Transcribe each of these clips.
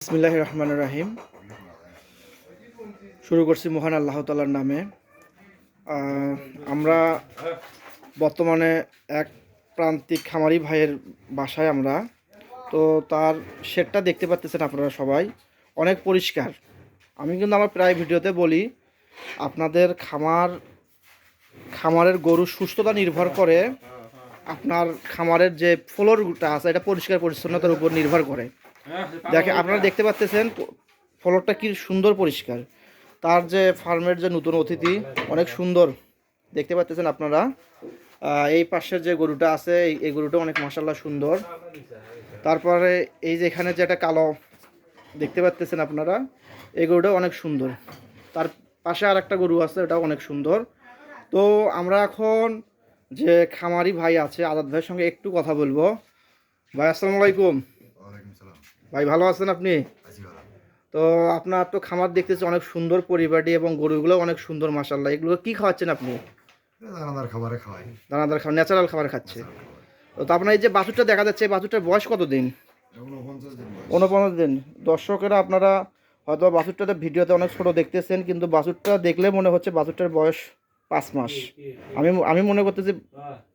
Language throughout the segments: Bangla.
বিসমিল্লাহির রহমানির রহিম। শুরু করছি মহান আল্লাহ তাআলার নামে। আমরা বর্তমানে এক প্রান্তিক খামারি ভাইয়ের বাসায় আমরা তো তার শেডটা দেখতে পাচ্ছেন আপনারা সবাই, অনেক পরিষ্কার। আমি কিন্তু আমার প্রায় ভিডিওতে বলি, আপনাদের খামারের গরুর সুস্থতা নির্ভর করে আপনার খামারের যে ফ্লোরটা আছে এটা পরিষ্কার পরিচ্ছন্নতার উপর নির্ভর করে। দেখে আপনারা দেখতে পাচ্ছেন ফ্লোরটা কি সুন্দর পরিষ্কার। তার যে ফার্মের যে নতুন অতিথি অনেক সুন্দর দেখতে পাচ্ছেন আপনারা। এই পাশের যে গরুটা আছে এই গরুটা অনেক মাশাআল্লাহ সুন্দর। তারপরে এই যে এখানে যে একটা কালো দেখতে পাচ্ছেন আপনারা, এই গরুটাও অনেক সুন্দর। তার পাশে আর একটা গরু আছে, ওটাও অনেক সুন্দর। তো আমরা এখন যে খামারি ভাই আছে আজাদ ভাইয়ের সঙ্গে একটু কথা বলবো। ভাই আসসালামু আলাইকুম। ভাই ভালো আছেন আপনি? তো আপনার তো খামার দেখতেছি অনেক সুন্দর পরিপাটি এবং গরুগুলো অনেক সুন্দর মাশাআল্লাহ। এগুলো কি খাওয়াচ্ছেন আপনি? দানাদার খাবারে খাওয়াই। দানাদার খাবার, ন্যাচারাল খাবার খাচ্ছে। তো আপনার এই যে বাছুরটা দেখা যাচ্ছে, এই বাছুরটার বয়স কতদিন? 49 দিন। দর্শকেরা আপনারা হয়তো বাছুরটাতে ভিডিওতে অনেক ছোট দেখতেছেন, কিন্তু বাছুরটা দেখলে মনে হচ্ছে বাছুরটার বয়স 5 মাস। আমি মনে করতেছি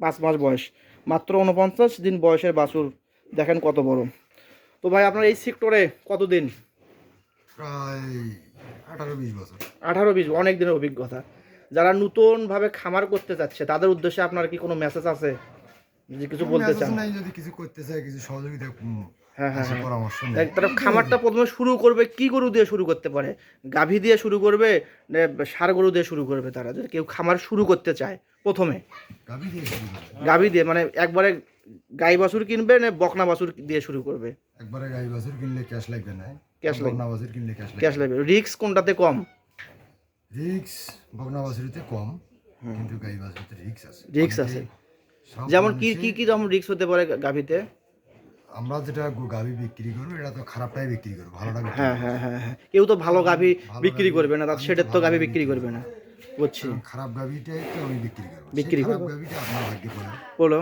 5 মাস বয়স। মাত্র 49 দিন বয়সের বাছুর, দেখেন কত বড়। তো ভাই আপনার এই সেক্টরে কতদিন? প্রায় 18-20 বছর। 18-20, অনেক দিনের অভিজ্ঞতা। যারা নতুনভাবে খামার করতে চাচ্ছে তাদের উদ্দেশ্যে আপনার কি কোনো মেসেজ আছে, যদি কিছু বলতে চান? নাই, যদি কিছু করতে চায়, কিছু সহযোগিতা হ্যাঁ, পরামর্শ নেই। তারা খামারটা প্রথমে শুরু করবে কি গরু দিয়ে শুরু করতে পারে? গাভী দিয়ে শুরু করবে না ষাঁড় গরু দিয়ে শুরু করবে? তারা যদি কেউ খামার শুরু করতে চায় প্রথমে গাভী দিয়ে শুরু করবে। গাভী দিয়ে মানে একবারে গাই বাছুর কিনবে না বকনা বাছুর দিয়ে শুরু করবে? একবারে গাই বাছুর কিনলে ক্যাশ লাগবে না, ক্যাশ লাগবে। বকনা বাছুর কিনলে ক্যাশ লাগবে। রিস্ক কোনটাতে কম? রিক্স বকনা বাছুরিতে কম, কিন্তু গাই বাছুরিতে রিক্স আছে। রিস্ক আছে। যেমন কি কি কি রকম রিস্ক হতে পারে গাভীতে? আমরা যেটা গাভী বিক্রি করবো এটা তো খারাপটাই বিক্রি করবো, ভালোটা বিক্রি হ্যাঁ করবো না। হ্যাঁ হ্যাঁ হ্যাঁ, কেউ তো ভালো গাভী বিক্রি করবে না, তার সেটার তো গাভী বিক্রি করবে না। বুঝছি। খারাপ গাভীটাই তো আমি বিক্রি করবো। বিক্রি সেই খারাপ করবো। গাভীটা আপনার ভাগ্যে পড়ে। বলো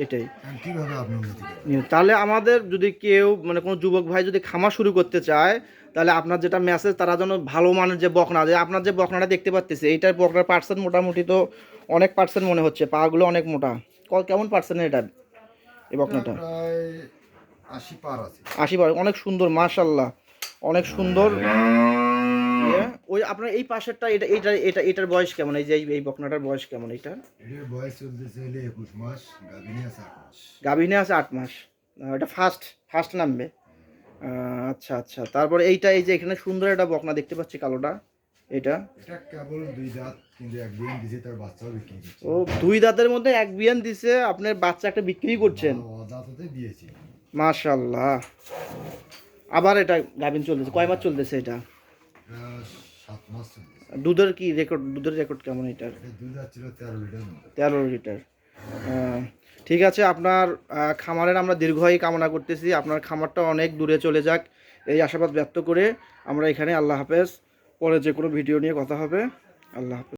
এটাই। এখন কিভাবে আপনি উন্নতি করবেন? তাহলে আমাদের যদি কেউ মানে কোনো যুবক ভাই যদি খামার শুরু করতে চায়, তাহলে আপনার যেটা মেসেজ, তারা যেন ভালো মানের যে বকনা, যে আপনার যে বকনাটা দেখতে পাচ্ছেন এইটার বকনার পার্সেন্ট মোটামুটি তো অনেক পার্সেন্ট মনে হচ্ছে, পাগুলো অনেক মোটা। কেমন পার্সেন্ট এটা এই বকনাটা? প্রায় 80 পার আছে। 80 অনেক সুন্দর মাশাআল্লাহ, অনেক সুন্দর। ওই আপনার এই পাশেরটা এটা এটা এটা এটার বয়স কেমন? এই যে এই বকনাটার বয়স কেমন? এটা এর বয়স চলতেছে হলে 21 মাস, গাভিনী আছে 8 মাস। গাভিনে আছে 8 মাস। এটা ফার্স্ট নামবে। আচ্ছা আচ্ছা। তারপরে এইটা এই যে এখানে সুন্দর একটা বকনা দেখতে পাচ্ছি কালোটা, এটা কেবল 2 দাঁত, কিন্তু এক বিয়ান দিছে, তার বাচ্চাও বিক্রি করছে। ও 2 দাঁতের মধ্যে এক বিয়ান দিছে, আপনার বাচ্চা একটা বিক্রি করছেন? দাঁততে দিয়েছি। মাশাআল্লাহ। আবার এটা গাভিন চলতেছে, কয় মাস চলতেছে এটা? 7 মাস চলতেছে। দুধের রেকর্ড কেমন এটার? দুধ ছিল 13 লিটার। 13 লিটার। ঠিক আছে, আপনার খামারের আমরা দীর্ঘায়ু কামনা করতেছি। আপনার খামারটা অনেক দূরে চলে যাক এই আশাবাদ ব্যক্ত করে আমরা এখানে আল্লাহ হাফেজ। পরে যে কোনো ভিডিও নিয়ে কথা হবে। আল্লাহ হাফেজ।